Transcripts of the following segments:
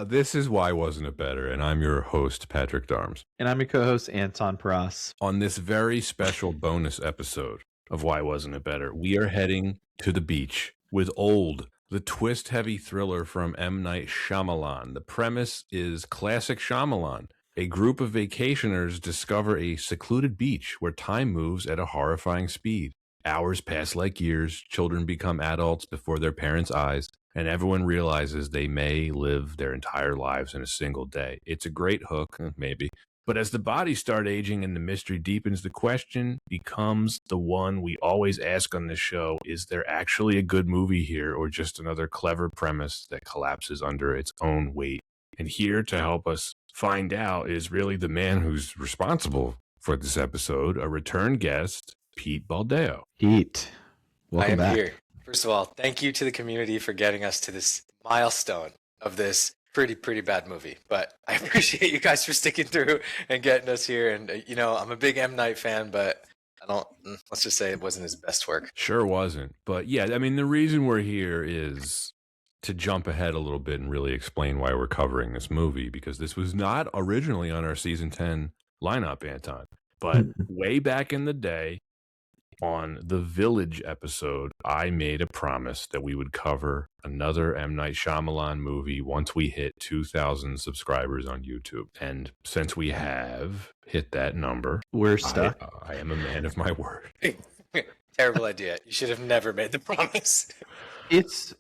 This is Why Wasn't It Better? And I'm your host, Patrick Darms. And I'm your co-host, Anton Paras. On this very special bonus episode of Why Wasn't It Better, we are heading to the beach with Old, the twist-heavy thriller from M. Night Shyamalan. The premise is classic Shyamalan. A group of vacationers discover a secluded beach where time moves at a horrifying speed. Hours pass like years, children become adults before their parents' eyes, and everyone realizes they may live their entire lives in a single day. It's a great hook, maybe. But as the bodies start aging and the mystery deepens, the question becomes the one we always ask on this show: is there actually a good movie here, or just another clever premise that collapses under its own weight? And here to help us find out is really the man who's responsible for this episode, a return guest, Pete Baldeo. Pete, welcome back. Here. First of all, thank you to the community for getting us to this milestone of this pretty bad movie. But I appreciate you guys for sticking through and getting us here. And, you know, I'm a big M. Night fan, but let's just say it wasn't his best work. Sure wasn't. But yeah, I mean, the reason we're here is to jump ahead a little bit and really explain why we're covering this movie, because this was not originally on our season 10 lineup, Anton. But way back in the day, on the Village episode, I made a promise that we would cover another M. Night Shyamalan movie once we hit 2,000 subscribers on YouTube. And since we have hit that number, we're stuck. I am a man of my word. Terrible idea. You should have never made the promise. It's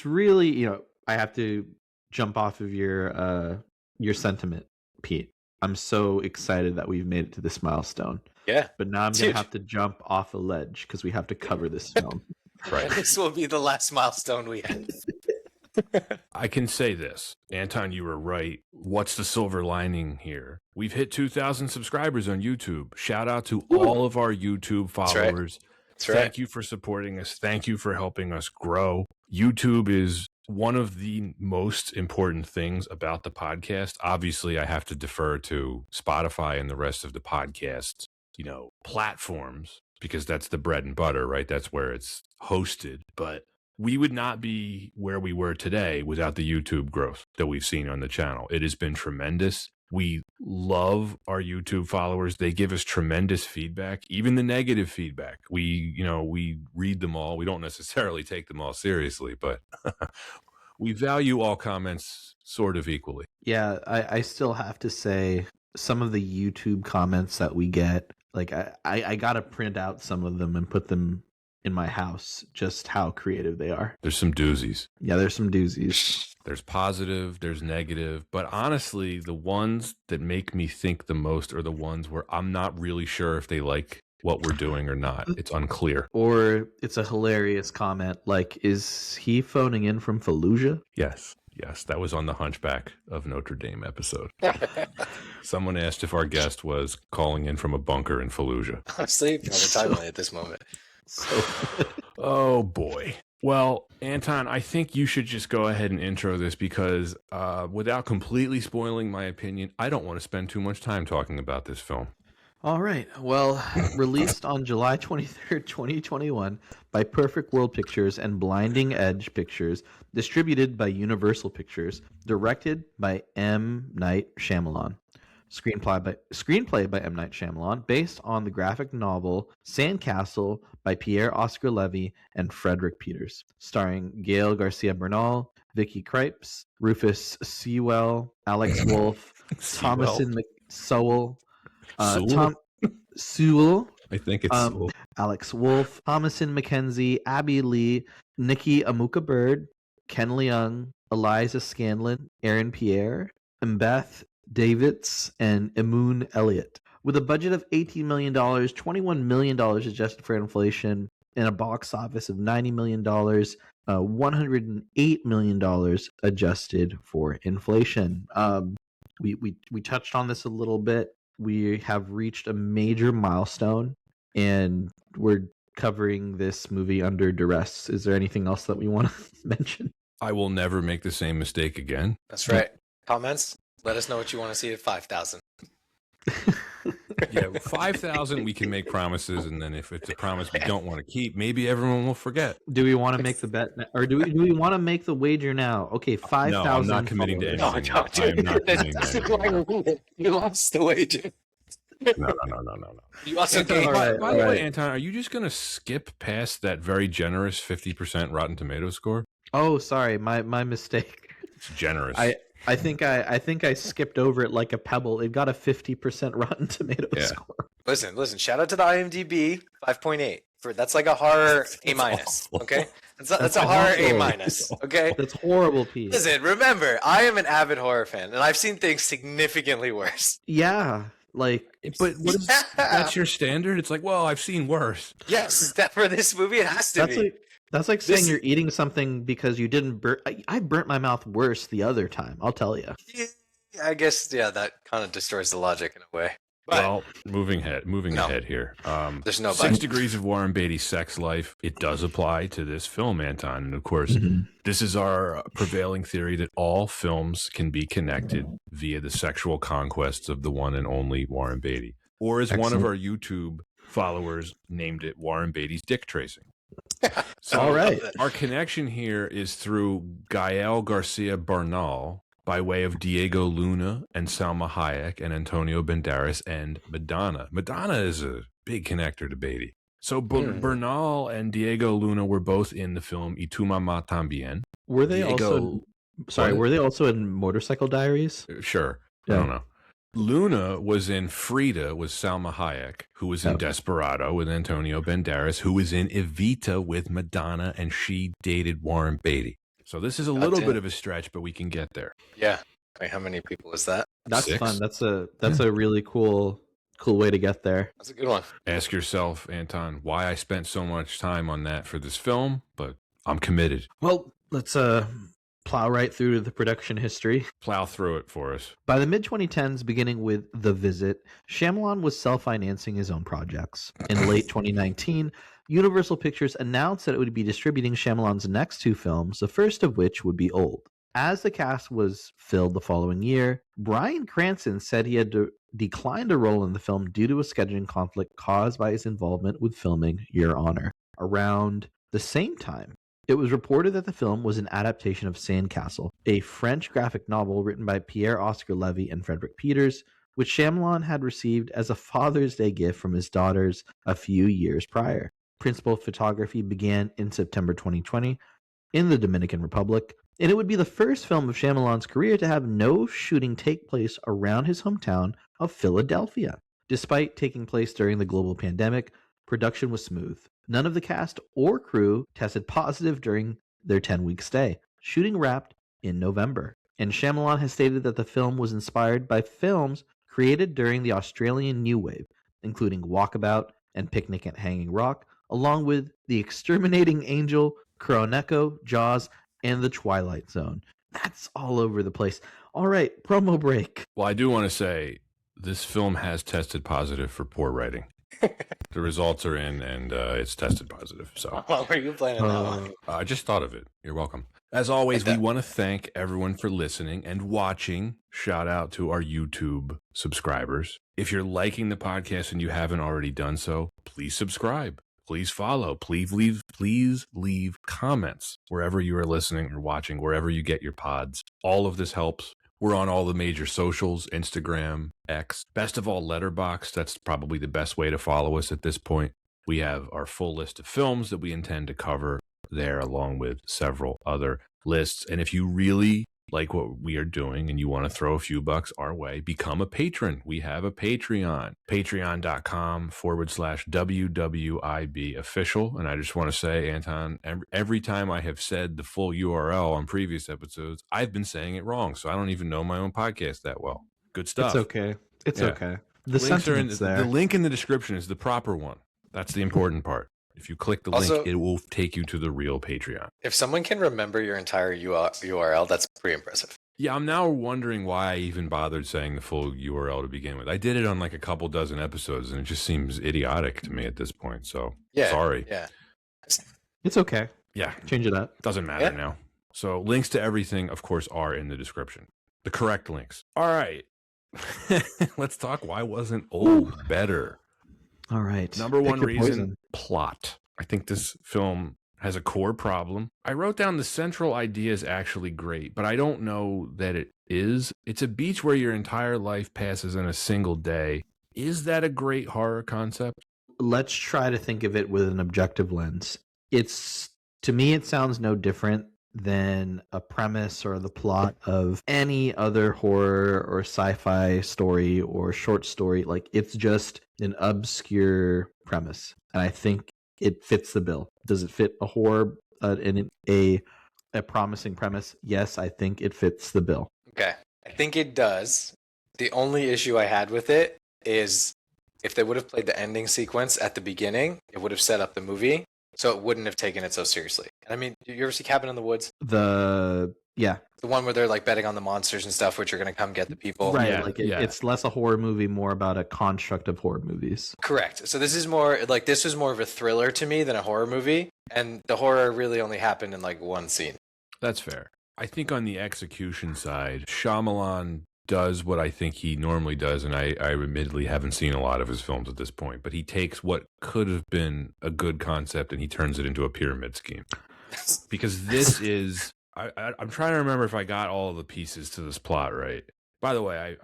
really, you know, I have to jump off of your sentiment, Pete. I'm so excited that we've made it to this milestone. Yeah. But now I'm going to have to jump off a ledge because we have to cover this film. Right. This will be the last milestone we have. I can say this. Anton, you were right. What's the silver lining here? We've hit 2,000 subscribers on YouTube. Shout out to all of our YouTube followers. That's right. Thank you for supporting us. Thank you for helping us grow. YouTube is one of the most important things about the podcast. Obviously, I have to defer to Spotify and the rest of the podcast, platforms, because that's the bread and butter, right? That's where it's hosted. But we would not be where we were today without the YouTube growth that we've seen on the channel. It has been tremendous. We love our YouTube followers. They give us tremendous feedback, even the negative feedback. We read them all. We don't necessarily take them all seriously, but we value all comments sort of equally. Yeah, I still have to say some of the YouTube comments that we get, like I got to print out some of them and put them in my house, just how creative they are. There's some doozies. Yeah, there's some doozies. There's positive, there's negative, but honestly, the ones that make me think the most are the ones where I'm not really sure if they like what we're doing or not. It's unclear. Or it's a hilarious comment like, is he phoning in from Fallujah? Yes, that was on the Hunchback of Notre Dame episode. Someone asked if our guest was calling in from a bunker in Fallujah. Honestly, another timeline at this moment. Oh boy. Well, Anton, I think you should just go ahead and intro this because without completely spoiling my opinion, I don't want to spend too much time talking about this film. All right. Well, released on July 23rd, 2021 by Perfect World Pictures and Blinding Edge Pictures, distributed by Universal Pictures, directed by M. Night Shyamalan. Screenplay by M. Night Shyamalan, based on the graphic novel Sandcastle by Pierre Oscar Levy and Frederick Peters, starring Gael Garcia Bernal, Vicky Krieps, Rufus Sewell, Alex Wolff, Thomasin Sewell, Sewell. I think it's Sewell. Alex Wolff, Thomasin McKenzie, Abby Lee, Nikki Amuka Bird, Ken Leung, Eliza Scanlon, Aaron Pierre, and Beth Davids, and Emun Elliott. With a budget of $18 million, $21 million adjusted for inflation, and a box office of $90 million, $108 million adjusted for inflation. We touched on this a little bit. We have reached a major milestone, and we're covering this movie under duress. Is there anything else that we want to mention? I will never make the same mistake again. That's right. Comments? Let us know what you want to see at 5,000. Yeah, 5,000 we can make promises, and then if it's a promise we don't want to keep, maybe everyone will forget. Do we want to make the bet, or do we want to make the wager now? Okay, 5,000. No, I'm not committing to No, anything. no, I am not committing that's to anything. you lost the wager. No. You also Anton, gained. all right. By the way, Anton, are you just going to skip past that very generous 50% Rotten Tomatoes score? Oh, sorry, my mistake. It's generous. I think I skipped over it like a pebble. It got a 50% Rotten Tomatoes Yeah. score. Listen. Shout out to the IMDb 5.8 for that's like a horror A minus. awful. Okay, that's a horror A awful. minus. Okay. That's horrible, Pete. Listen, remember, I am an avid horror fan, and I've seen things significantly worse. Yeah, like, but what is, that's your standard? It's like, well, I've seen worse. Yes, that for this movie, it has to be. that's like saying This- you're eating something because you didn't burn. I burnt my mouth worse the other time. I'll tell you. Yeah, I guess, that kind of destroys the logic in a way. But Well, moving ahead here. there's no 6 but. Degrees of Warren Beatty's sex life. It does apply to this film, Anton. And of course, this is our prevailing theory that all films can be connected via the sexual conquests of the one and only Warren Beatty. Or as one of Excellent. our YouTube followers named it, Warren Beatty's dick tracing. So All right. our connection here is through Gael Garcia Bernal by way of Diego Luna and Salma Hayek and Antonio Banderas and Madonna. Madonna is a big connector to Beatty. So Bernal and Diego Luna were both in the film Y tu mamá también. Were they Diego- also? Sorry, What? were they also in Motorcycle Diaries? Sure. Yeah. I don't know. Luna was in Frida with Salma Hayek, who was in Oh. Desperado with Antonio Banderas, who was in Evita with Madonna, and she dated Warren Beatty. So this is a little damn. bit of a stretch, but we can get there. Yeah. Wait, how many people is that? That's 6? fun. That's a really cool way to get there. That's a good one. Ask yourself, Anton, why I spent so much time on that for this film, but I'm committed. Well, let's plow right through to the production history. Plow through it for us. By the mid 2010s, beginning with The Visit, Shyamalan was self-financing his own projects. In late 2019, Universal Pictures announced that it would be distributing Shyamalan's next 2 films, the first of which would be Old. As the cast was filled the following year, Bryan Cranston said he had declined a role in the film due to a scheduling conflict caused by his involvement with filming Your Honor. Around the same time, it was reported that the film was an adaptation of Sandcastle, a French graphic novel written by Pierre-Oscar Levy and Frederick Peters, which Shyamalan had received as a Father's Day gift from his daughters a few years prior. Principal photography began in September 2020 in the Dominican Republic, and it would be the first film of Shyamalan's career to have no shooting take place around his hometown of Philadelphia. Despite taking place during the global pandemic, production was smooth. None of the cast or crew tested positive during their 10-week stay. Shooting wrapped in November, and Shyamalan has stated that the film was inspired by films created during the Australian New Wave, including Walkabout and Picnic at Hanging Rock, along with The Exterminating Angel, Kuroneko, Jaws, and The Twilight Zone. That's all over the place. All right, promo break. Well, I do want to say this film has tested positive for poor writing. The results are in, and it's tested positive. So What were you planning on? I just thought of it. You're welcome. As always, Like we that. want to thank everyone for listening and watching. Shout out to our YouTube subscribers. If you're liking the podcast and you haven't already done so, please subscribe. Please follow. Please leave comments wherever you are listening or watching, wherever you get your pods. All of this helps. We're on all the major socials, Instagram, X, best of all, Letterboxd. That's probably the best way to follow us at this point. We have our full list of films that we intend to cover there, along with several other lists. And if you really like what we are doing and you want to throw a few bucks our way, become a patron. We have a Patreon, patreon.com/WWIB official. And I just want to say, Anton, every time I have said the full URL on previous episodes, I've been saying it wrong. So I don't even know my own podcast that well. Good stuff. It's okay. It's Yeah. okay. The Links are sentiment's there. The link in the description is the proper one. That's the important part. If you click the Also- link, it will take you to the real Patreon. If someone can remember your entire URL, that's pretty impressive. Yeah, I'm now wondering why I even bothered saying the full URL to begin with. I did it on like a couple dozen episodes, and it just seems idiotic to me at this point. So, Yeah. sorry. Yeah. It's okay. Yeah, Change it up. doesn't matter Yeah. now. So, links to everything, of course, are in the description. The correct links. All right. Let's talk why wasn't old better? All right. Number Pick one your reason, poison. plot. I think this film has a core problem. I wrote down the central idea is actually great, but I don't know that it is. It's a beach where your entire life passes in a single day. Is that a great horror concept? Let's try to think of it with an objective lens. It's to me, it sounds no different than a premise or the plot of any other horror or sci-fi story or short story. Like it's just an obscure premise, and I think it fits the bill. Does it fit a horror in a promising premise? Yes, I think it fits the bill. Okay. I think it does. The only issue I had with it is if they would have played the ending sequence at the beginning, it would have set up the movie, so it wouldn't have taken it so seriously. And I mean, you ever see Cabin in the Woods? Yeah, The one where they're like betting on the monsters and stuff, which are going to come get the people. right. Yeah, Like yeah. it's less a horror movie, more about a construct of horror movies. Correct. So this is more like this was more of a thriller to me than a horror movie, and the horror really only happened in like one scene. That's fair. I think on the execution side, Shyamalan does what I think he normally does, and I admittedly haven't seen a lot of his films at this point, but he takes what could have been a good concept and he turns it into a pyramid scheme. Because this is, I'm trying to remember if I got all of the pieces to this plot right. By the way,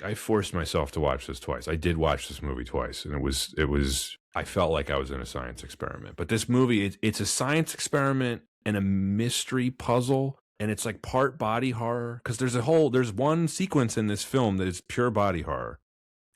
I forced myself to watch this twice. I did watch this movie twice, and it was I felt like I was in a science experiment. But this movie, it's a science experiment and a mystery puzzle, and it's like part body horror because there's one sequence in this film that is pure body horror.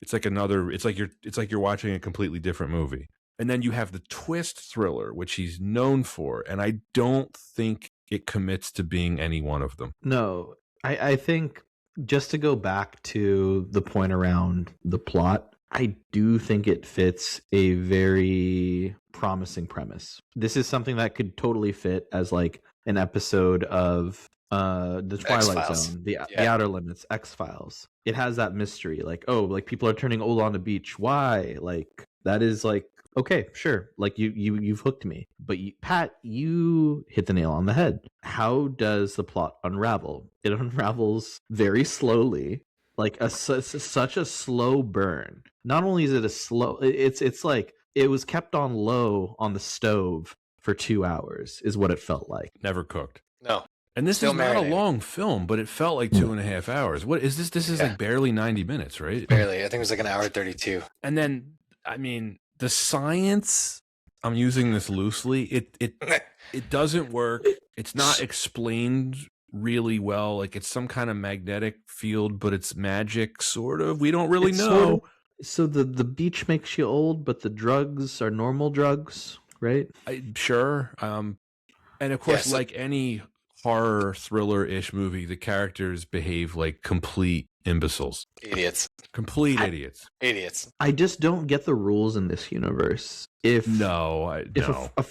It's like you're watching a completely different movie. And then you have the twist thriller, which he's known for, and I don't think it commits to being any one of them. No, I think just to go back to the point around the plot, I do think it fits a very promising premise. This is something that could totally fit as like an episode of the Twilight X-Files. Zone, the Outer Limits, X-Files. It has that mystery, like, oh, like people are turning old on the beach. Why? Like that is like, okay, sure. Like you've hooked me. But Pat, you hit the nail on the head. How does the plot unravel? It unravels very slowly, like such a slow burn. Not only is it a slow, it's like it was kept on low on the stove for 2 hours, is what it felt like. Never cooked. No. And this Still is not a marinating. long film, but it felt like 2.5 hours. What is this? This is like barely 90 minutes, right? Barely. I think it was like an hour 32. And then, I mean, the science, I'm using this loosely, it doesn't work. It's not explained really well. Like it's some kind of magnetic field, but it's magic, sort of. We don't really It's know. sort of- so the beach makes you old, but the drugs are normal drugs, right? Sure. And of course, Yeah, so- like any horror thriller-ish movie, the characters behave like complete imbeciles. Idiots. Complete idiots. Idiots. I just don't get the rules in this universe. If No.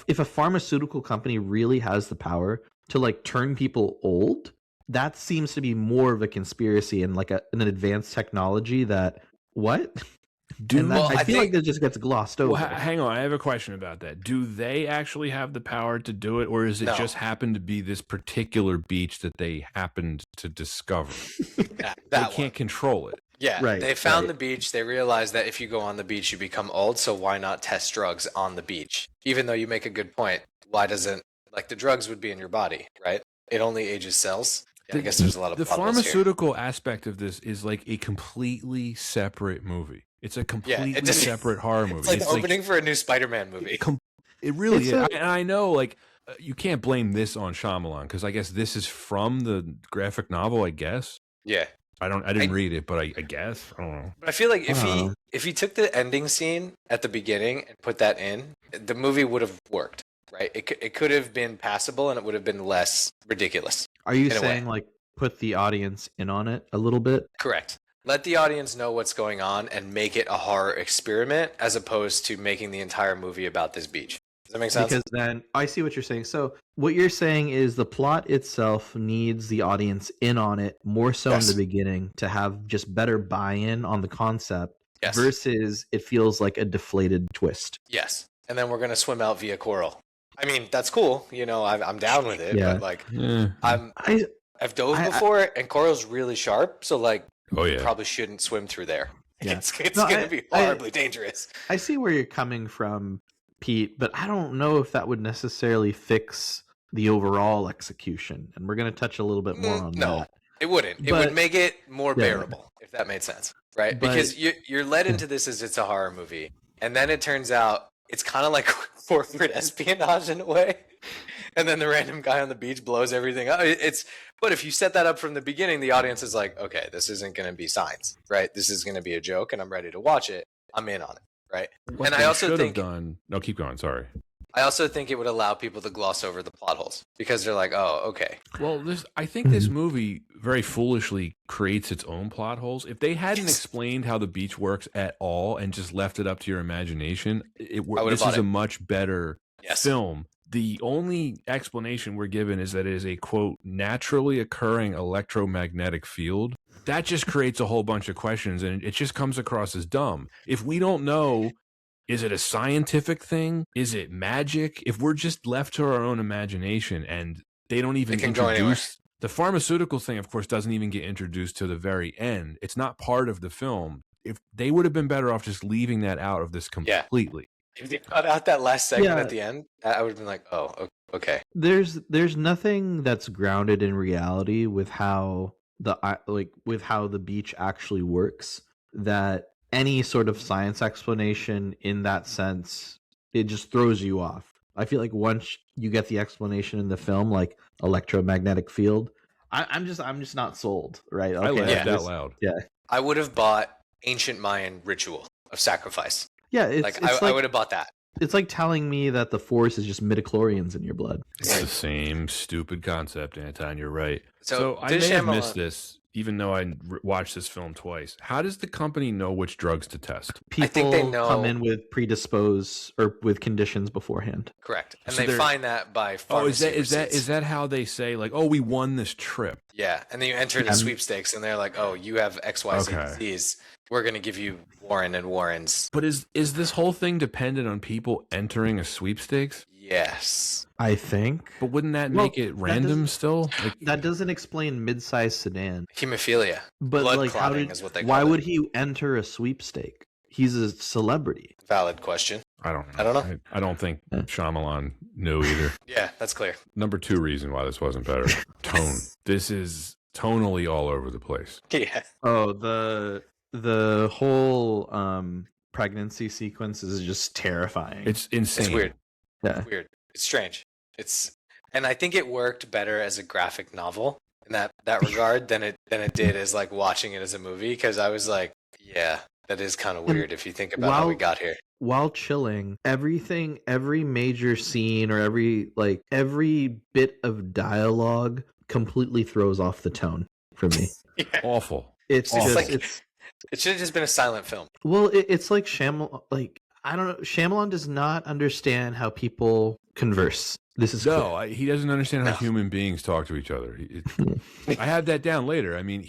if a pharmaceutical company really has the power to like turn people old, that seems to be more of a conspiracy and like an advanced technology that what? And that, Well, I I feel think- like that just gets glossed over. Well, hang on. I have a question about that. Do they actually have the power to do it, or is it No. just happened to be this particular beach that they happened to discover? Yeah, They that can't one. control it. Yeah, Right, they found right. the beach. They realized that if you go on the beach, you become old. So why not test drugs on the beach? Even though you make a good point, why doesn't like the drugs would be in your body, right? It only ages cells. Yeah, I guess there's a lot of the plot holes here. pharmaceutical aspect of this is like a completely separate movie. It's a completely just- separate horror movie. It's like the opening for a new Spider-Man movie. It really It's is. a- And I know, like, you can't blame this on Shyamalan because I guess this is from the graphic novel. I guess Yeah, I didn't read it, but I guess I don't know. but I feel like Wow. if he took the ending scene at the beginning and put that in, the movie would have worked, right? It could have been passable and it would have been less ridiculous. Are you in a way. saying like put the audience in on it a little bit? Correct. Let the audience know what's going on and make it a horror experiment as opposed to making the entire movie about this beach. Does that make sense? Because then I see what you're saying. So what you're saying is the plot itself needs the audience in on it more so Yes. in the beginning to have just better buy-in on the concept Yes. versus it feels like a deflated twist. Yes. And then we're going to swim out via coral. I mean, that's cool. You know, I'm down with it. Yeah. But like, Yeah. I've dove I- before and coral's really sharp. So like, Oh You yeah. probably shouldn't swim through there. Yeah. It's No, going to be horribly dangerous. I see where you're coming from, Pete, but I don't know if that would necessarily fix the overall execution. And we're going to touch a little bit more on No, that. it wouldn't. It But- would make it more Yeah. bearable, if that made sense, right? But- Because you're led into this as it's a horror movie, and then it turns out it's kind of like corporate espionage in a way. And then the random guy on the beach blows everything up. But if you set that up from the beginning, the audience is like, okay, this isn't going to be science, right? This is going to be a joke, and I'm ready to watch it. I'm in on it, right? What And they I also should think have done. No, keep going. Sorry. I also think it would allow people to gloss over the plot holes because they're like, oh, okay. Well, I think this movie very foolishly creates its own plot holes. If they hadn't explained how the beach works at all and just left it up to your imagination, this is a much better film. The only explanation we're given is that it is a, quote, naturally occurring electromagnetic field. That just creates a whole bunch of questions, and it just comes across as dumb. If we don't know, is it a scientific thing? Is it magic? If we're just left to our own imagination and they don't even introduce... The pharmaceutical thing, of course, doesn't even get introduced to the very end. It's not part of the film. If they would have been better off just leaving that out of this completely. If they cut out that last segment at the end, I would have been like, oh, okay. There's nothing that's grounded in reality with how the beach actually works, that any sort of science explanation in that sense, it just throws you off. I feel like once you get the explanation in the film, like electromagnetic field, I'm just not sold, right? Okay, I laughed out loud. Yeah, I would have bought ancient Mayan ritual of sacrifice. Yeah, I would have bought that. It's like telling me that the Force is just midichlorians in your blood. It's the same stupid concept, Anton. You're right. So I may have missed this, even though I watched this film twice. How does the company know which drugs to test? People I think they know, come in with predisposed or with conditions beforehand. Correct, and So they find that by is pharmacy that how they say, like, oh, we won this trip? Yeah, and then you enter the sweepstakes, and they're like, oh, you have XYZ disease. We're going to give you Warren and Warren's. But is this whole thing dependent on people entering a sweepstakes? Yes. I think. But wouldn't that make it random still? Like, that doesn't explain mid-sized sedan. Hemophilia. But blood like, clotting is what they call why it. would he enter a sweepstake? He's a celebrity. Valid question. I don't know. I don't think Shyamalan knew either. Yeah, that's clear. Number 2 reason why this wasn't better. Tone. This is tonally all over the place. Yeah. Oh, the whole pregnancy sequence is just terrifying. It's insane. It's weird. Yeah. It's weird. It's strange. And I think it worked better as a graphic novel in that regard than it did as like watching it as a movie, because I was like, yeah, that is kind of weird if you think about how we got here. While chilling, every major scene or every bit of dialogue completely throws off the tone for me. Yeah. Awful. It's Awful. just It should have just been a silent film. Well, it's like Shyamalan. Like, I don't know. Shyamalan does not understand how people converse. This is he doesn't understand how human beings talk to each other. I had that down later. I mean,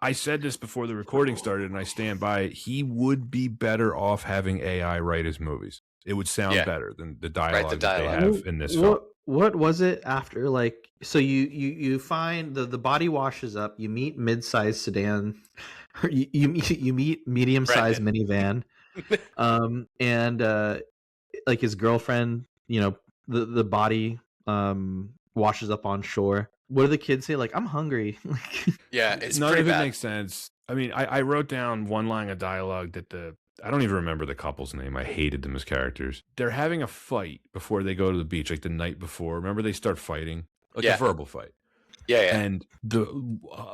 I said this before the recording started, and I stand by it. He would be better off having AI write his movies. It would sound better than the dialogue that they have in this film. What was it after? Like, so you find the body washes up. You meet mid-sized sedan. You meet medium-sized minivan. And like his girlfriend, the body washes up on shore. What do the kids say? Like, I'm hungry. Yeah, it's none pretty of it bad. makes sense. I mean, I wrote down one line of dialogue that I don't even remember the couple's name. I hated them as characters. They're having a fight before they go to the beach, like the night before. Remember, they start fighting, like a verbal fight. Yeah. And the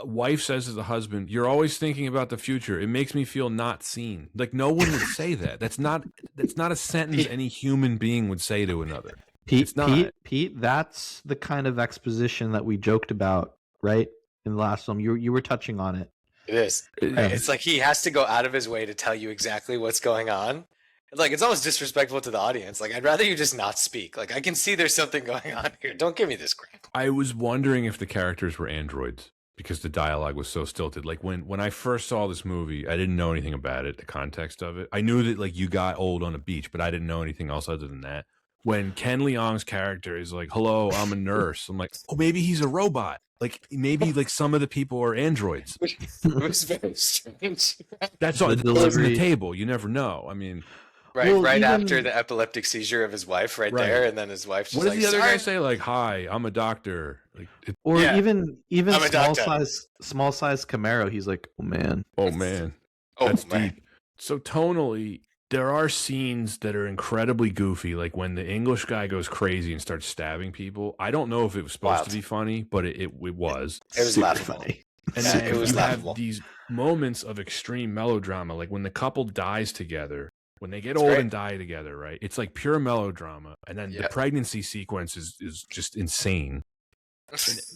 wife says to the husband, "You're always thinking about the future. It makes me feel not seen." Like, no one would say that. That's not a sentence any human being would say to another. Pete, that's the kind of exposition that we joked about, right? In the last film, you were touching on it. It is. Right? It's like he has to go out of his way to tell you exactly what's going on. Like, it's almost disrespectful to the audience. Like, I'd rather you just not speak. Like, I can see there's something going on here. Don't give me this crap. I was wondering if the characters were androids because the dialogue was so stilted. Like, when I first saw this movie, I didn't know anything about it, the context of it. I knew that, like, you got old on a beach, but I didn't know anything else other than that. when Ken Leong's character is like, "Hello, I'm a nurse." I'm like, "Oh, maybe he's a robot. Like maybe like some of the people are androids." It was very strange. That's all. The That's on the delivery. table. You never know. I mean, Right, Well, right even- after the epileptic seizure of his wife, right, Right. there, and then his wife's just what does like, the other "Sorry." guy say? Like, "Hi, I'm a doctor." Like, Or Yeah. even I'm a doctor. small size Camaro. He's like, oh man. oh man, Oh that's man, deep. So tonally, there are scenes that are incredibly goofy, like when the English guy goes crazy and starts stabbing people. I don't know if it was supposed Wild. to be funny, but it was. it was Super laughable. funny. And Yeah, then it was you laughable. have these moments of extreme melodrama, like when the couple dies together, when they get It's old great. and die together, right? It's like pure melodrama. And then Yeah. the pregnancy sequence is just insane.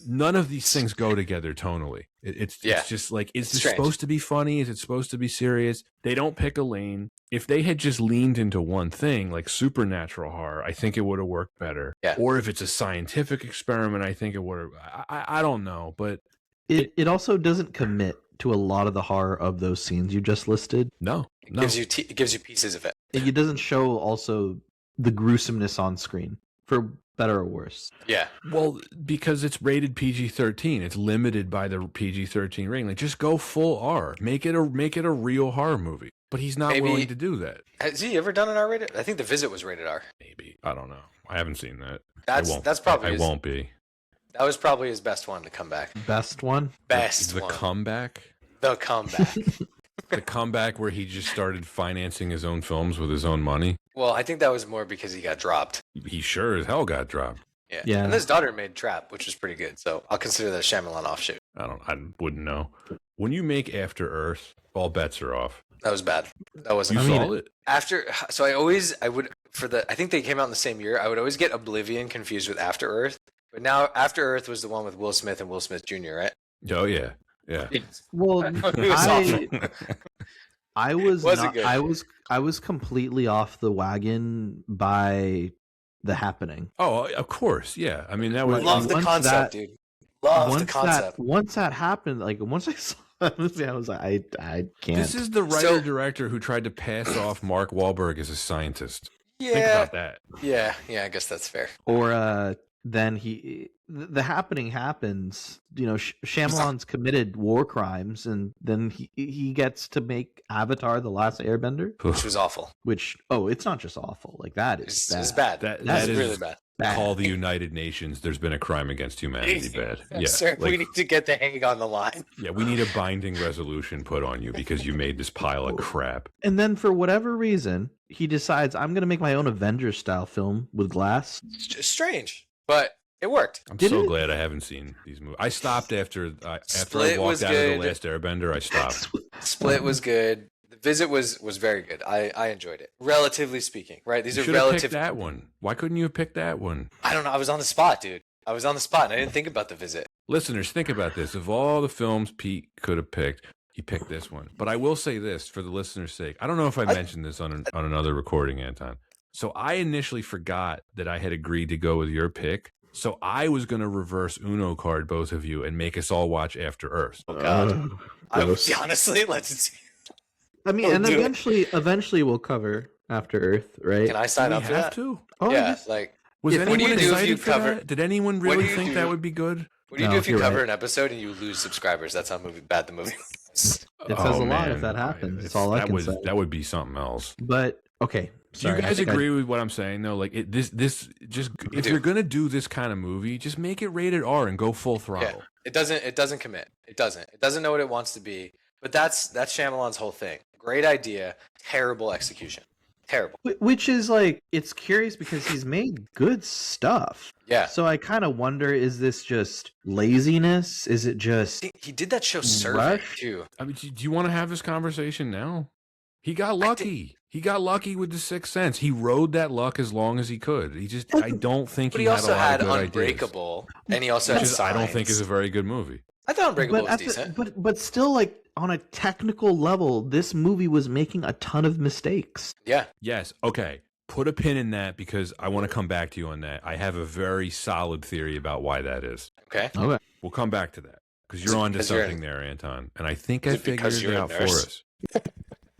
None of these things go together tonally. It's just like, is It's this strange. supposed to be funny? Is it supposed to be serious? They don't pick a lane. If they had just leaned into one thing, like supernatural horror, I think it would have worked better. Yeah. Or if it's a scientific experiment, I think it would have. I don't know, but It also doesn't commit to a lot of the horror of those scenes you just listed. no. It gives you pieces of it. It doesn't show also the gruesomeness on screen, for better or worse. Yeah, Well, because it's rated PG-13, it's limited by the PG-13 rating. Like, just go full R, make it a real horror movie. But he's not Maybe- willing to do that. has he ever done an R rated? I think The Visit was rated R. Maybe I don't know. I haven't seen that. That's probably I his, won't be that was probably his best one to come back. Best one? Best the one. comeback. The comeback. The comeback where he just started financing his own films with his own money. Well, I think that was more because he got dropped. He sure as hell got dropped. Yeah. And his daughter made Trap, which was pretty good. So I'll consider that a Shyamalan offshoot. I wouldn't know. When you make After Earth, all bets are off. That was bad. That wasn't. You I mean, saw it? After, so I would I think they came out in the same year. I would always get Oblivion confused with After Earth. But now After Earth was the one with Will Smith and Will Smith Jr., right? Oh yeah, yeah. Well, It was awful. I was Wasn't not, good. I was completely off the wagon by The Happening. Oh, of course, yeah. I mean, that was Love the once concept, dude. Love the once concept. once that happened, like once I saw that movie, I was like, I can't. This is the So- writer-director who tried to pass off Mark Wahlberg as a scientist. Think Yeah, about that. yeah. I guess that's fair. Or then the Happening happens. You know, Shyamalan's committed war crimes, and then he gets to make Avatar: The Last Airbender, Which was awful. which it's not just awful. Like that is It's bad. That That's is really bad. bad. Call the United Nations. There's been a crime against humanity. Bad. Yeah, Sir, we like, need to get the Hague on the line. yeah. We need a binding resolution put on you because you made this pile of crap. And then for whatever reason, he decides I'm going to make my own Avengers style film with glass. It's just strange, but it worked. I'm Did so it? glad I haven't seen these movies. I stopped after I Split walked was out of good. the Last Airbender. I stopped. Split was good. The Visit was very good. I enjoyed it, relatively speaking. Right? These You are should have relative. picked that one. Why couldn't you have picked that one? I don't know. I was on the spot, dude. I was on the spot, and I didn't think about The Visit. Listeners, think about this. Of all the films Pete could have picked, he picked this one. But I will say this for the listeners' sake. I don't know if I mentioned this on another recording, Anton. So I initially forgot that I had agreed to go with your pick. So I was going to reverse Uno card both of you and make us all watch After Earth. Oh God. gross. Honestly, let's. I mean, Oh, and dude. eventually we'll cover After Earth, right? Can I sign Do we up for have that? to? Oh, Yeah, yes. like Was If- anyone what do you do if excited you for cover- that? Did anyone what do really you think do? that would be good? what do you No, do if you you're cover right. an episode and you lose subscribers? That's how bad the movie was. It says a lot if that happens. That's all I can say. That would be something else. But okay, Do sorry, you I guys think agree with what I'm saying though? Like this just if do. you're gonna do this kind of movie, just make it rated R and go full throttle. It doesn't commit. It doesn't know what it wants to be. But that's Shyamalan's whole thing. Great idea, terrible execution. Terrible. Which is like, it's curious because he's made good stuff. Yeah. So I kind of wonder, is this just laziness? Is it just He did that show Survey Rush? too. I mean, do you want to have this conversation now? He got lucky. He got lucky with the Sixth Sense. He rode that luck as long as he could. I don't think But he he had also a lot had of good Unbreakable, and he also ideas. had Which is, I don't think Signs. is a very good movie. I thought Unbreakable was at the- decent. but still, like on a technical level, this movie was making a ton of mistakes. Yeah. Yes. Okay. Put a pin in that because I want to come back to you on that. I have a very solid theory about why that is. Okay. Okay. We'll come back to that because Is you're it onto because you're something there, Anton. And I think I Is it figured because it you're a out for nurse? us.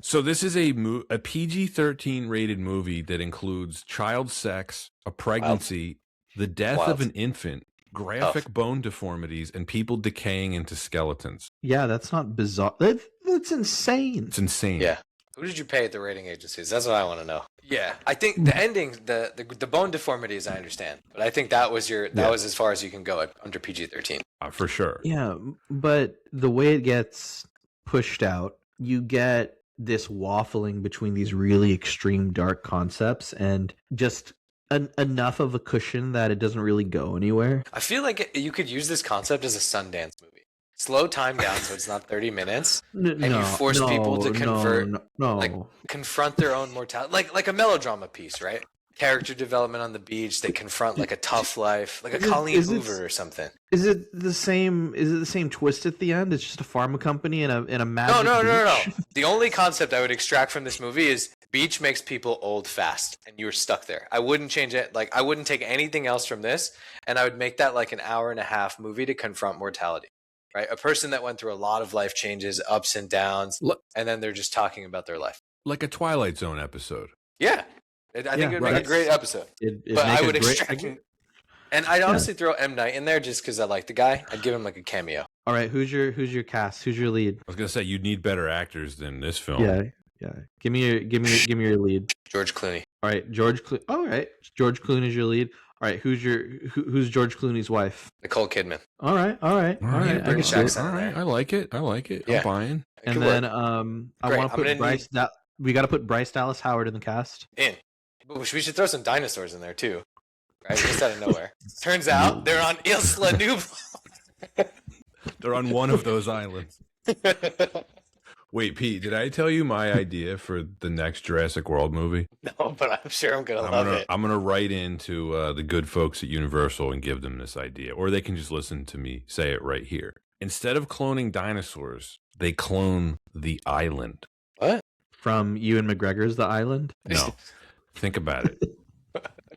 So this is a PG-13 rated movie that includes child sex, a pregnancy, the death of an infant, graphic bone deformities, and people decaying into skeletons. Yeah, that's not bizarre. That's insane. It's insane. Yeah. Who did you pay at the rating agencies? That's what I want to know. Yeah, I think the ending, the bone deformities, I understand, but I think that was was as far as you can go under PG-13. For sure. Yeah, but the way it gets pushed out, you get this waffling between these really extreme dark concepts and just enough of a cushion that it doesn't really go anywhere. I feel like you could use this concept as a Sundance movie. Slow time down so it's not 30 minutes, and you force people to confront their own mortality, like a melodrama piece, right? Character development on the beach. They confront like a tough life, like a Colleen Hoover or something. Is it the same? Is it the same twist at the end? It's just a pharma company and a magic. No. The only concept I would extract from this movie is beach makes people old fast, and you're stuck there. I wouldn't change it. Like I wouldn't take anything else from this, and I would make that like an 1.5 hour movie to confront mortality. Right, a person that went through a lot of life changes, ups and downs, and then they're just talking about their life, like a Twilight Zone episode. Yeah, I think it would make a great episode. But I would extract, and I'd honestly throw M. Night in there just because I like the guy. I'd give him like a cameo. All right, who's your cast? Who's your lead? I was gonna say you'd need better actors than this film. Yeah. Give me your lead. George Clooney. All right, George Clooney. All right, George Clooney's your lead. All right, who's George Clooney's wife? Nicole Kidman. All right. British accent. All right, I like it. Yeah. I'm buying. And then I want to put Bryce. We got to put Bryce Dallas Howard in the cast. But we should throw some dinosaurs in there too, right? Just out of nowhere. Turns out they're on Isla Nublar. They're on one of those islands. Wait, Pete, did I tell you my idea for the next Jurassic World movie? No, but I'm sure I'm going to love it. I'm going to write into the good folks at Universal and give them this idea. Or they can just listen to me say it right here. Instead of cloning dinosaurs, they clone the island. What? From Ewan McGregor's The Island? No. Think about it.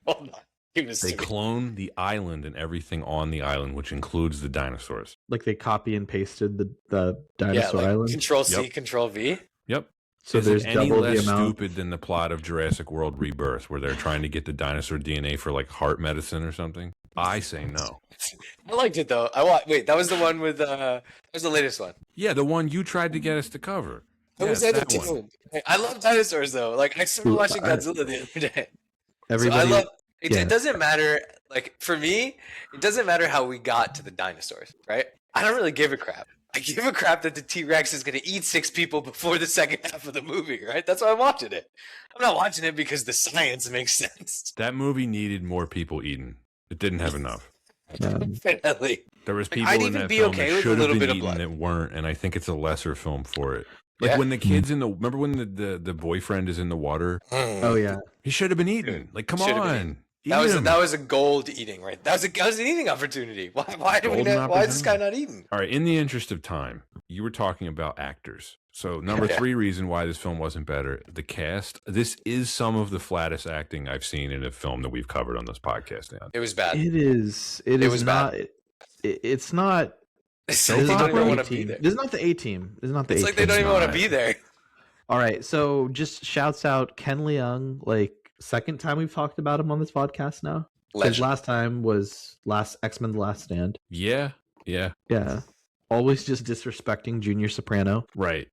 Hold on. They clone the island and everything on the island, which includes the dinosaurs. Like they copy and pasted the dinosaur island. Control C, Control V. Yep. So there's any double less the amount. stupid than the plot of Jurassic World Rebirth, where they're trying to get the dinosaur DNA for like heart medicine or something? I say no. I liked it though. Wait, that was the one with that was the latest one. Yeah, the one you tried to get us to cover. What was that one? I love dinosaurs though. Like I started watching Godzilla the other day. Everybody, so I love it doesn't matter. Like for me, it doesn't matter how we got to the dinosaurs, right? I don't really give a crap. I give a crap that the T-Rex is going to eat 6 people before the second half of the movie, right? That's why I'm watching it. I'm not watching it because the science makes sense. That movie needed more people eating. It didn't have enough. Definitely. There was people in that film that should have been eaten that weren't, and I think it's a lesser film for it. Like when the kids remember when the boyfriend is in the water? Oh yeah, he should have been eaten. Like come on, that was a gold eating, right? That was an eating opportunity. Why is this guy not eating? All right, in the interest of time, you were talking about actors. So number 3 reason why this film wasn't better, the cast. This is some of the flattest acting I've seen in a film that we've covered on this podcast. Now. It was bad. It was not. It's not. So they don't even want to be there. This is not the A team. This is not the A team. It's like they don't even want to be there. All right, so just shouts out Ken Leung. Like second time we've talked about him on this podcast now. His last time was X-Men: The Last Stand. Yeah. Always just disrespecting Junior Soprano. Right.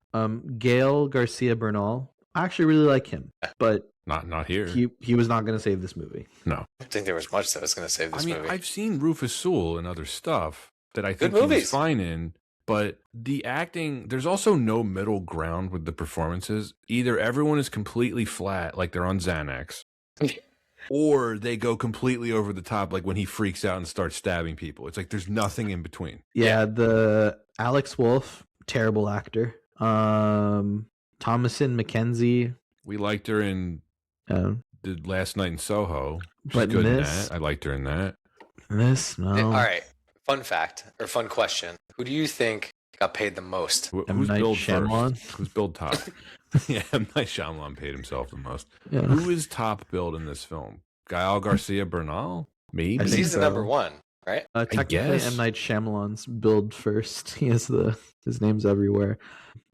Gail Garcia Bernal. I actually really like him, but not here. He was not going to save this movie. No. I don't think there was much that was going to save this movie. I've seen Rufus Sewell and other stuff that I think he's fine in, but the acting, there's also no middle ground with the performances. Either everyone is completely flat, like they're on Xanax, or they go completely over the top, like when he freaks out and starts stabbing people. It's like there's nothing in between. Yeah, the Alex Wolff, terrible actor. Thomasin McKenzie. We liked her in the Last Night in Soho. But good in that. I liked her in that. All right. Fun fact or fun question: who do you think got paid the most? Who's billed first? Who's billed top? Yeah, M. Night Shyamalan paid himself the most. Yeah. Who is top billed in this film? Gael Garcia Bernal? Maybe he's the number 1, right? Technically, M. Night Shyamalan's billed first. He has his name's everywhere.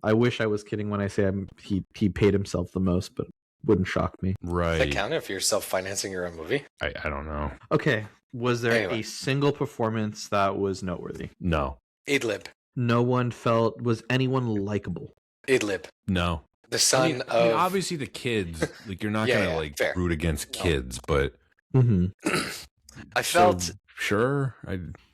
I wish I was kidding when I say he paid himself the most, but wouldn't shock me. Does that Right. count if you're self-financing your own movie? I don't know. Okay, was there Anyway. a single performance that was noteworthy? No. Idlib. No one felt, was anyone likable? Idlib. No. The son I mean, of... obviously the kids, like you're not Yeah, gonna yeah, like fair. root against No. kids, but Mm-hmm. I felt... so, sure.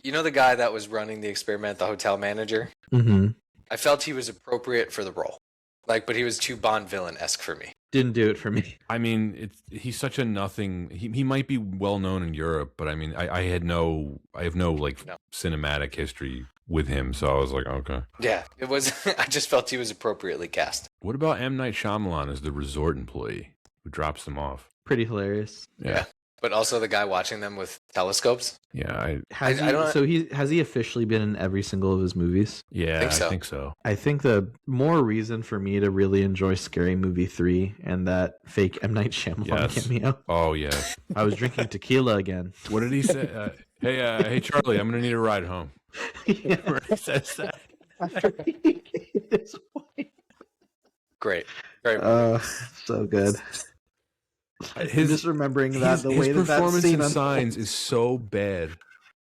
You know the guy that was running the experiment, the hotel manager? Mm-hmm. I felt he was appropriate for the role. Like, but he was too Bond villain-esque for me. Didn't do it for me. I mean, he's such a nothing. He might be well known in Europe, but I mean, I have no cinematic history with him, so I was like, okay. Yeah, it was... I just felt he was appropriately cast. What about M. Night Shyamalan as the resort employee who drops them off? Pretty hilarious. Yeah. But also the guy watching them with telescopes. Yeah, Has I don't- has he officially been in every single of his movies? I so. think so. I think the more reason for me to really enjoy Scary Movie 3 and that fake M. Night Shyamalan Yes. cameo. Oh yeah. I was drinking tequila again. What did he say? Hey Charlie, I'm gonna need a ride home. Yeah. He says that. After he gave his wife. Great. Great. So good. His Just remembering that the his way that performance scene in unfolds. Signs is so bad.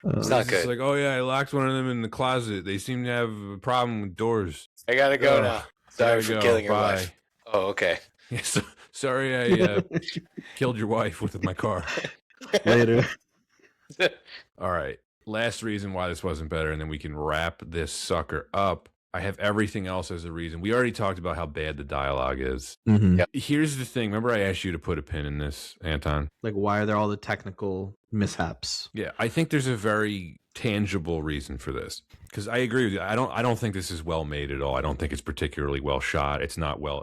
It's not It's good. like, oh yeah, I locked one of them in the closet. They seem to have a problem with doors. I gotta go Ugh, now. Sorry gotta for go. killing your Bye. wife. Oh, okay. Yeah, sorry, I killed your wife with my car. Later. All right. Last reason why this wasn't better, and then we can wrap this sucker up. I have everything else as a reason. We already talked about how bad the dialogue is. Mm-hmm. Yep. Here's the thing. Remember I asked you to put a pin in this, Anton? Like, why are there all the technical mishaps? Yeah, I think there's a very tangible reason for this. Because I agree with you. I don't think this is well made at all. I don't think it's particularly well shot. It's not well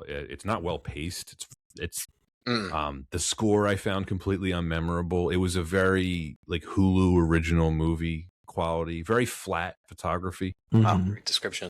paced. It's the score I found completely unmemorable. It was a very like Hulu original movie quality, very flat photography. Wow, great description.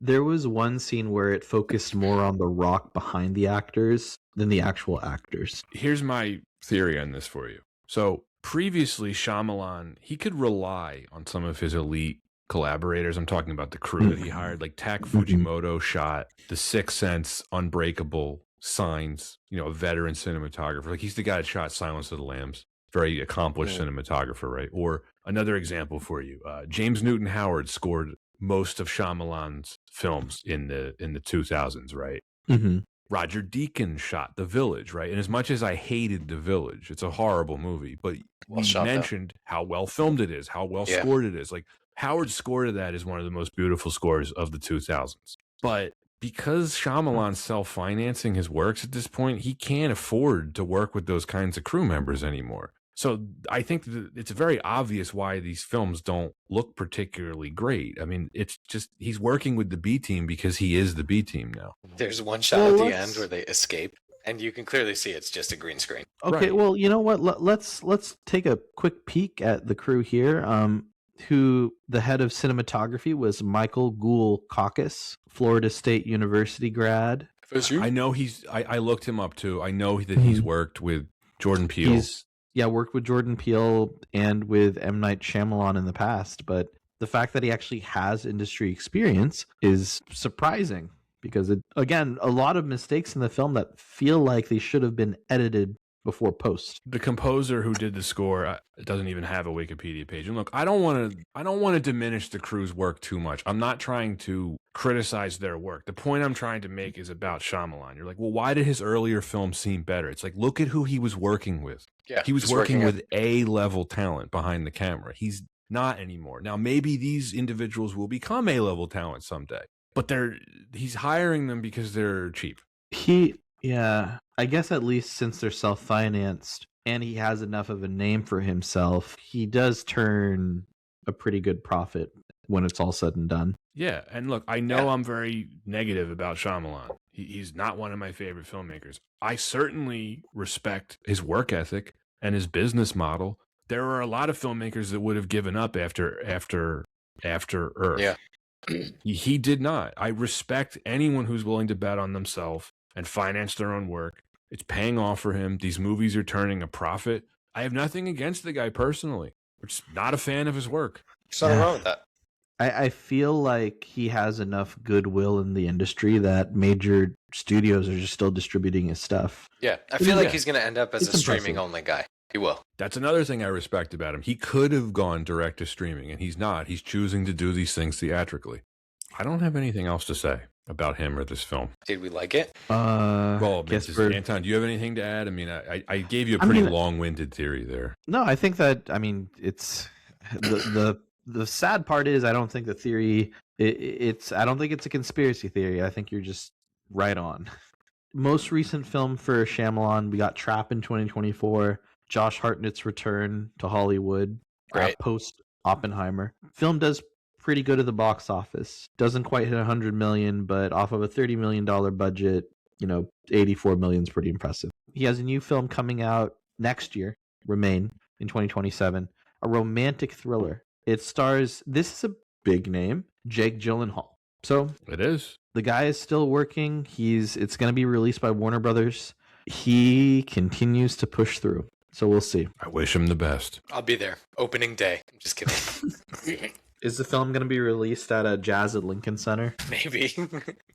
There was one scene where it focused more on the rock behind the actors than the actual actors. Here's my theory on this for you. So previously, Shyamalan, he could rely on some of his elite collaborators. I'm talking about the crew that he hired, like Tak Fujimoto shot The Sixth Sense, Unbreakable, Signs, a veteran cinematographer. Like he's the guy that shot Silence of the Lambs. Very accomplished cinematographer, right? Or another example for you, James Newton Howard scored most of Shyamalan's films in the 2000s, right? Mm-hmm. Roger Deakins shot The Village, right? And as much as I hated The Village, it's a horrible movie, but Well you shot, though. mentioned how well filmed it is, how well scored it is. Like Howard's score to that is one of the most beautiful scores of the 2000s. But because Shyamalan's self-financing his works at this point, he can't afford to work with those kinds of crew members anymore. So I think that it's very obvious why these films don't look particularly great. I mean, it's just he's working with the B team because he is the B team now. There's one shot Well, at the let's- end where they escape, and you can clearly see it's just a green screen. Okay, Right. well, you know what? Let's take a quick peek at the crew here. Who the head of cinematography was Michael Gould Caucus, Florida State University grad. I know I looked him up too. I know that he's worked with Jordan Peele. He's worked with Jordan Peele and with M. Night Shyamalan in the past, but the fact that he actually has industry experience is surprising because again, a lot of mistakes in the film that feel like they should have been edited before post. The composer who did the score doesn't even have a Wikipedia page. And look, I don't want to diminish the crew's work too much. I'm not trying to criticize their work. The point I'm trying to make is about Shyamalan. You're like, well, why did his earlier films seem better? It's like, look at who he was working with. Yeah, He was just working at- with A-level talent behind the camera. He's not anymore. Now, maybe these individuals will become A-level talent someday, but he's hiring them because they're cheap. I guess at least since they're self-financed and he has enough of a name for himself, he does turn a pretty good profit when it's all said and done. Yeah, and look, I know I'm very negative about Shyamalan. He's not one of my favorite filmmakers. I certainly respect his work ethic and his business model. There are a lot of filmmakers that would have given up after Earth. Yeah. He did not. I respect anyone who's willing to bet on themselves and finance their own work. It's paying off for him. These movies are turning a profit. I have nothing against the guy personally. I'm just not a fan of his work. There's nothing wrong with that. I feel like he has enough goodwill in the industry that major studios are just still distributing his stuff. Yeah, I feel like Yeah. he's going to end up as It's a streaming impressive. only guy. He will. That's another thing I respect about him. He could have gone direct to streaming, and he's not. He's choosing to do these things theatrically. I don't have anything else to say about him or this film. Did we like it? Well, Guess Anton, do you have anything to add? I mean, I gave you a pretty long-winded theory there. No, I think that it's the sad part is I don't think the theory I don't think it's a conspiracy theory. I think you're just right on. Most recent film for Shyamalan, we got Trap in 2024. Josh Hartnett's return to Hollywood, Great. post Oppenheimer. Film does pretty good at the box office. Doesn't quite hit 100 million, but off of a $30 million budget, 84 million is pretty impressive. He has a new film coming out next year, Remain, in 2027, a romantic thriller. It stars, this is a big name, Jake Gyllenhaal. So It is. the guy is still working. It's going to be released by Warner Brothers. He continues to push through. So we'll see. I wish him the best. I'll be there. Opening day. I'm just kidding. Is the film going to be released at a Jazz at Lincoln Center? Maybe.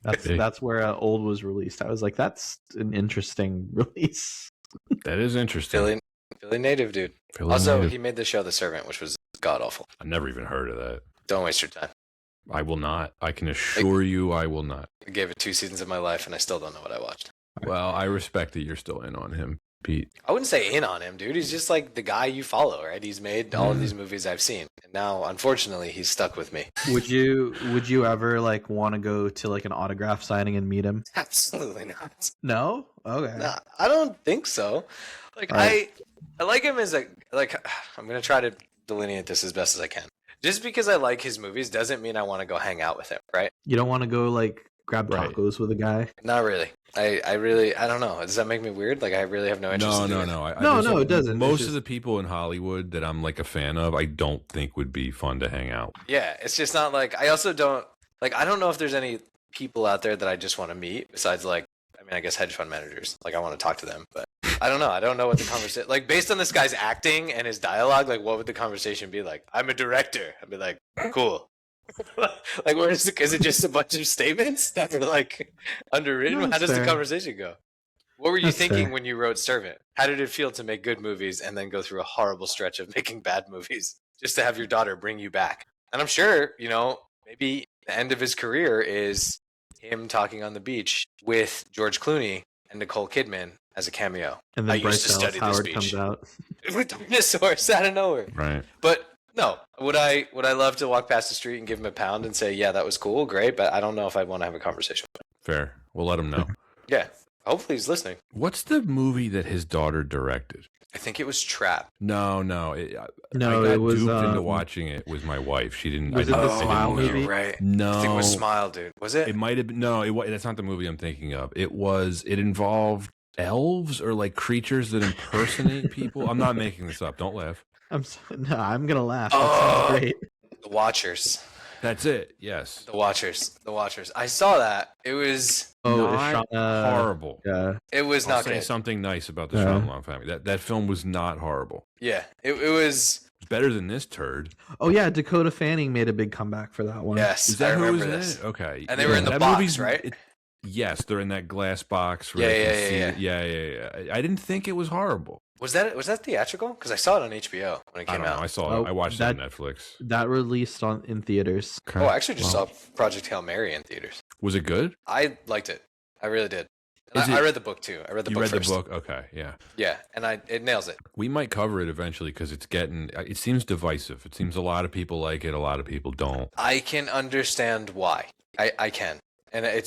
That's where Old was released. I was like, that's an interesting release. That is interesting. Philly native, dude. Philly Also, native. he made the show The Servant, which was god awful. I've never even heard of that. Don't waste your time. I will not. I can assure you I will not. I gave it 2 seasons of my life, and I still don't know what I watched. Well, I respect that you're still in on him, Pete. I wouldn't say in on him, dude. He's just like the guy you follow, right? He's made all of these movies I've seen, and now, unfortunately, he's stuck with me. Would you ever want to go to an autograph signing and meet him? Absolutely not. No? Okay. Nah, I don't think so. Right. I like him as I'm gonna try to delineate this as best as I can. Just because I like his movies doesn't mean I want to go hang out with him, right? You don't want to go grab Right. tacos with a guy? Not really. I really, I don't know. Does that make me weird? I really have no interest. No, in no, doing no. it. No, it doesn't. Most It's of just- the people in Hollywood that I'm a fan of, I don't think would be fun to hang out. Yeah, it's just not I also don't I don't know if there's any people out there that I just want to meet besides I guess hedge fund managers. I want to talk to them, but I don't know. I don't know what the conversation based on this guy's acting and his dialogue. What would the conversation be like? I'm a director. I'd be like, cool. Where is it? Is it just a bunch of statements that are underwritten? No, How that's does the fair. conversation go? What were you That's thinking fair. when you wrote Servant? How did it feel to make good movies and then go through a horrible stretch of making bad movies just to have your daughter bring you back? And I'm sure, maybe the end of his career is him talking on the beach with George Clooney and Nicole Kidman as a cameo. And I then used Bryce to Dallas study this Howard beach. comes out. With dinosaurs out of nowhere. Right. But no, would I love to walk past the street and give him a pound and say, yeah, that was cool, great, but I don't know if I want to have a conversation with him. Fair. We'll let him know. Yeah, hopefully he's listening. What's the movie that his daughter directed? I think it was Trap. No. No, I it got was duped into watching it with my wife. She didn't. Was I it didn't- the I didn't Smile know. movie? You're right. No. I think it was Smile, dude. Was it? It might have been. No, that's not the movie I'm thinking of. It involved elves or creatures that impersonate people. I'm not making this up. Don't laugh. I'm gonna laugh. That Oh. sounds great. The Watchers. That's it. Yes. The Watchers. The Watchers. I saw that. It was Not Shauna- horrible. Yeah. It I'll not say good. something nice about the Yeah. Shyamalan family. That film was not horrible. Yeah. It was It's better than this turd. Oh yeah, Dakota Fanning made a big comeback for that one. yes. Is that I who remember was this. in it? Okay. And they were in the that box, movie's- right? Yes, they're in that glass box. Where Yeah, they can yeah, see it. Yeah. I didn't think it was horrible. Was that theatrical? Because I saw it on HBO when it I came don't know. out. I saw Oh, it. I watched that- it on Netflix. That released in theaters. Okay. Oh, I actually just Well, saw Project Hail Mary in theaters. Was it good? I liked it. I really did. And Is I it- read the book too. I read the You book read first. the book? Okay, yeah. Yeah, and it nails it. We might cover it eventually because it seems divisive. It seems a lot of people like it, a lot of people don't. I can understand why. I can, and I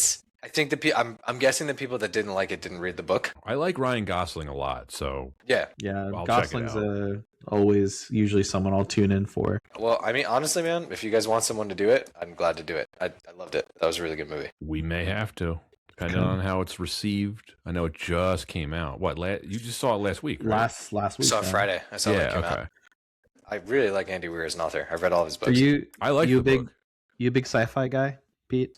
think I'm guessing the people that didn't like it didn't read the book. I like Ryan Gosling a lot, so Yeah. Yeah, I'll check it Gosling's always usually someone I'll tune in for. Well, I mean, honestly, man, if you guys want someone to do it, I'm glad to do it. I loved it. That was a really good movie. we may have to, depending on how it's received. I know it just came out. What? You just saw it last week, right? Last I week. saw it man. Friday. I saw it when it Yeah. came Okay. out. I really like Andy Weir as an author. I've read all of his Are books. I like you the a big book. you a big sci-fi guy, Pete?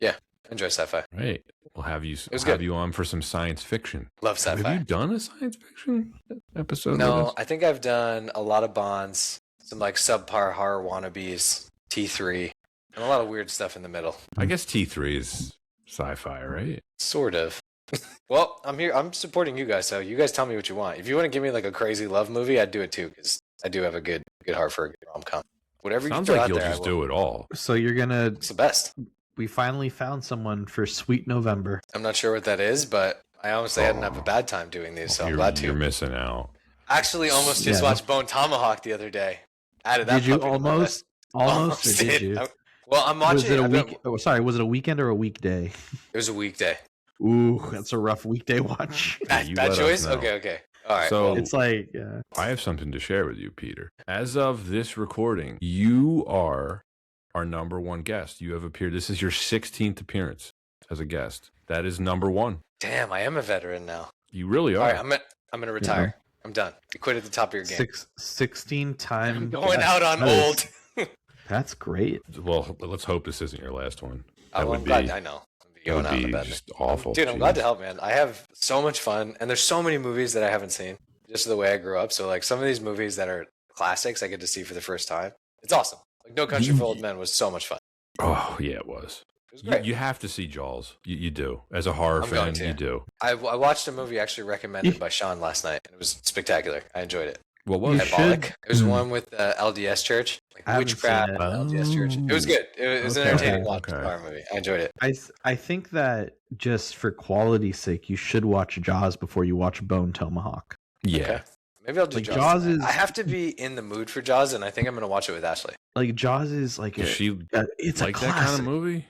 Enjoy sci-fi. Right. We'll have you was have good. you on for some science fiction. Love Have you sci-fi. done a science fiction episode? with No, us? I think I've done a lot of Bonds, some subpar horror wannabes, T3. and a lot of weird stuff in the middle. I guess T3 is sci-fi, right? Sort of. Well, I'm here. I'm supporting you guys, so you guys tell me what you want. If you want to give me like a crazy love movie, I'd do it too, because I do have a good heart for a good rom-com. Whatever you Sounds throw like out you'll there, just do it all. So you're gonna. It's the best. We finally found someone for Sweet November. I'm not sure what that is, but I honestly hadn't have a bad time doing these, so I'm glad to. You're missing out. Actually, almost just watched Bone Tomahawk the other day. Added that. Did you puppy to my list. almost, or did you? Well, I'm watching. Was it a week? Oh, sorry, was it a weekend or a weekday? It was a weekday. Ooh, that's a rough weekday watch. You Bad let us choice. know. Okay. All right. So It's like, I have something to share with you, Peter. As of this recording, you are our number one guest. You have appeared. This is your 16th appearance as a guest. That is number one. Damn, I am a veteran now. You really are. All right, I'm gonna retire. I'm done. You quit at the top of your game. 16 time. I'm going out on old. That's great. Well, let's hope this isn't your last one. That I'm would glad. be. I know. That Going would out on be the bed. just awful. Dude, I'm glad to help, man. I have so much fun, and there's so many movies that I haven't seen, just the way I grew up. So, like, some of these movies that are classics I get to see for the first time. It's awesome. Like, No Country for Old Men was so much fun. Oh, yeah, it was. It was great. You have to see Jaws. You do. As a horror I'm fan, going to. you do. I watched a movie actually recommended by Sean last night, and it was spectacular. I enjoyed it. What You was it? should- Diabolic. It was one with the LDS Church, I like haven't witchcraft seen it. LDS Church. It was good. It was an Okay. entertaining watch. Okay. Horror movie. I enjoyed it. I think that just for quality's sake, you should watch Jaws before you watch Bone Tomahawk. Yeah. Okay. Maybe I'll do Like, Jaws. Jaws tonight. is- I have to be in the mood for Jaws, and I think I'm going to watch it with Ashley. Like Jaws is like Does she it's like a that classic. kind of movie?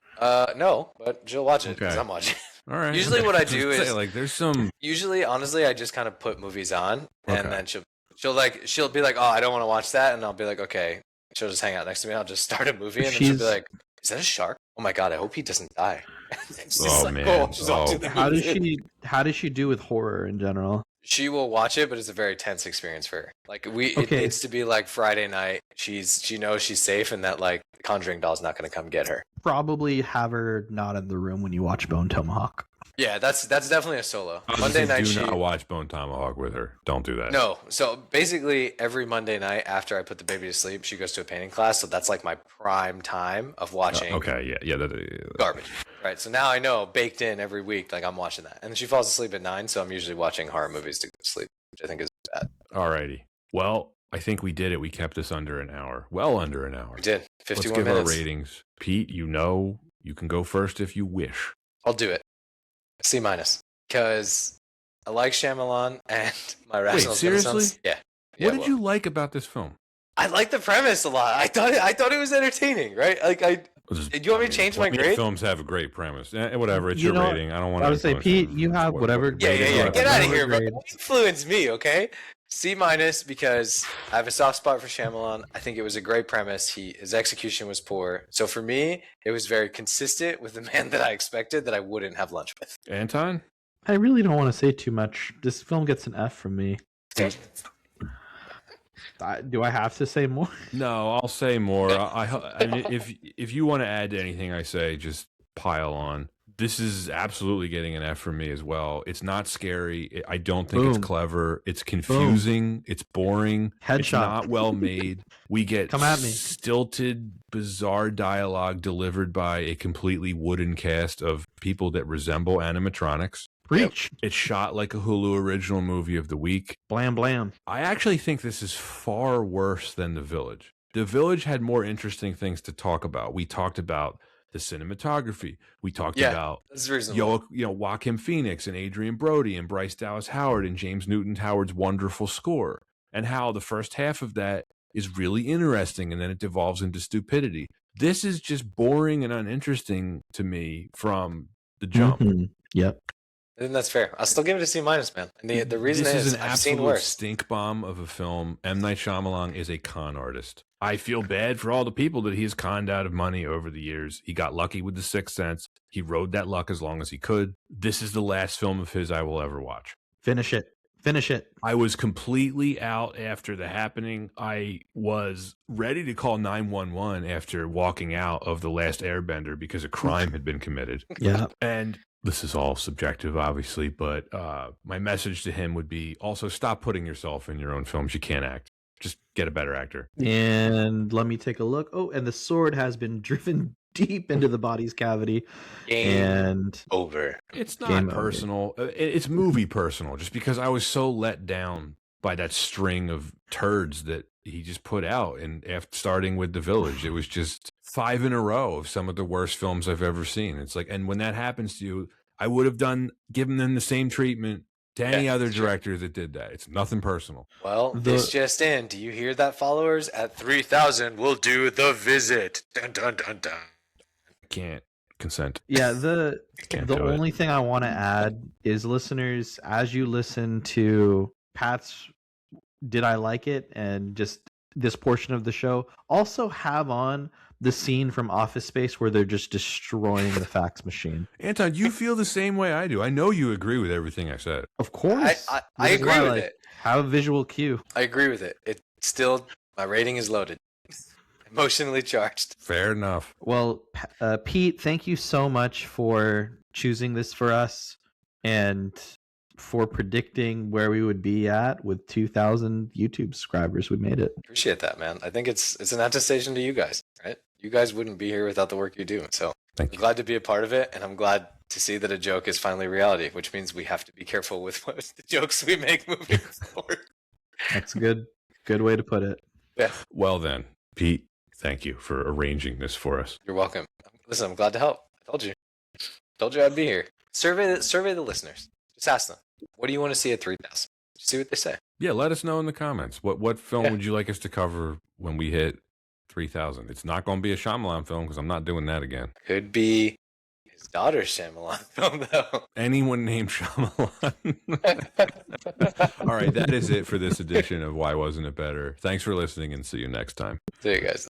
No, but she'll watch it because Okay. I'm watching. All right. Usually what I Just do say, is- like, there's some. Usually, honestly, I just kind of put movies on, and Okay. then she'll be like, "Oh, I don't want to watch that," and I'll be like, "Okay." She'll just hang out next to me. I'll just start a movie, and then she'll be She's- like, "Is that a shark? Oh my god! I hope he doesn't die." She's Oh, like, man. "Cool." She's Oh. watching the How does movie. how does she do with horror in general? She will watch it, but it's a very tense experience for her. Like it Okay. needs to be like Friday night. She knows she's safe, and that like the Conjuring doll's not going to come get her. Probably have her not in the room when you watch Bone Tomahawk. Yeah, that's definitely a solo. Monday night, Do not watch Bone Tomahawk with her. Don't do that. No. So basically, every Monday night after I put the baby to sleep, she goes to a painting class. So that's like my prime time of watching Okay. Yeah. garbage. Right. So now I know, baked in every week, like I'm watching that. And then she falls asleep at 9, so I'm usually watching horror movies to go to sleep, which I think is bad. Alrighty. Well, I think we did it. We kept this under an hour. Well under an hour. We did. Let's 51 give minutes. our ratings. Pete, you can go first if you wish. I'll do it. C-, because I like Shyamalan, and my rational. seriously? Yeah. What did you like about this film? I like the premise a lot. I thought it was entertaining, right? Like Do you want me to change my grade? Films have a great premise. Whatever, it's You your know, rating. I don't want I to. would say, Pete, you have whatever Yeah. grade Get out of here, bro. grade. Don't influence me, okay? C-, because I have a soft spot for Shyamalan. I think it was a great premise. His execution was poor. So for me, it was very consistent with the man that I expected that I wouldn't have lunch with. Anton. I really don't want to say too much. This film gets an F from me. Do I have to say more? No, I'll say more. If you want to add to anything I say, just pile on. This is absolutely getting an F from me as well. It's not scary. I don't think it's Boom. clever. It's confusing. It's boring. It's Headshot. not well made. We get Come at me. stilted, bizarre dialogue delivered by a completely wooden cast of people that resemble animatronics. Preach. It's shot like a Hulu original movie of the week. Blam blam. I actually think this is far worse than The Village. The Village had more interesting things to talk about. We talked about the cinematography. We talked about That's reasonable. Joaquin Phoenix and Adrian Brody and Bryce Dallas Howard and James Newton Howard's wonderful score, and how the first half of that is really interesting, and then it devolves into stupidity. This is just boring and uninteresting to me from the jump. Mhm. Yep. I think that's fair. I'll still give it a C-, man. And the reason This is an I've seen absolute worse. stink bomb of a film. M. Night Shyamalan is a con artist. I feel bad for all the people that he's conned out of money over the years. He got lucky with The Sixth Sense. He rode that luck as long as he could. This is the last film of his I will ever watch. Finish it. Finish it. I was completely out after the happening. I was ready to call 911 after walking out of The Last Airbender because a crime had been committed. Yeah. And this is all subjective, obviously, but my message to him would be also stop putting yourself in your own films. You can't act. Just get a better actor. And let me take a look. Oh, and the sword has been driven deep into the body's cavity. And over. It's Game not over. personal. It's movie personal. Just because I was so let down by that string of turds that he just put out, and after starting with The Village, it was just 5 in a row of some of the worst films I've ever seen. It's like, and when that happens to you, I would have given them the same treatment to any other director that did that. It's nothing personal. Well, this just in. Do you hear that, followers? At 3,000, we'll do The Visit. Dun, dun, dun, dun. Can't consent. Yeah, the Can't do it. only thing I want to add is, listeners, as you listen to Pat's Did I Like It and just this portion of the show, also have on the scene from Office Space where they're just destroying the fax machine. Anton, you feel the same way I do. I know you agree with everything I said. Of course. I This is agree why, with like, it. Have a visual cue. I agree with it. It's still, my rating is loaded. Emotionally charged. Fair enough. Well, Pete, thank you so much for choosing this for us and for predicting where we would be at with 2,000 YouTube subscribers. We made it. Appreciate that, man. I think it's an attestation to you guys, right? You guys wouldn't be here without the work you do. So I'm glad to be a part of it, and I'm glad to see that a joke is finally reality, which means we have to be careful with what the jokes we make moving forward. That's a good way to put it. Yeah. Well then, Pete, thank you for arranging this for us. You're welcome. Listen, I'm glad to help. I told you. Told you I'd be here. Survey the listeners. Just ask them. What do you want to see at 3,000? See what they say. Yeah, let us know in the comments. What film would you like us to cover when we hit 3,000? It's not going to be a Shyamalan film because I'm not doing that again. Could be his daughter's Shyamalan film, though. Anyone named Shyamalan. All right, that is it for this edition of Why Wasn't It Better? Thanks for listening and see you next time. See you guys.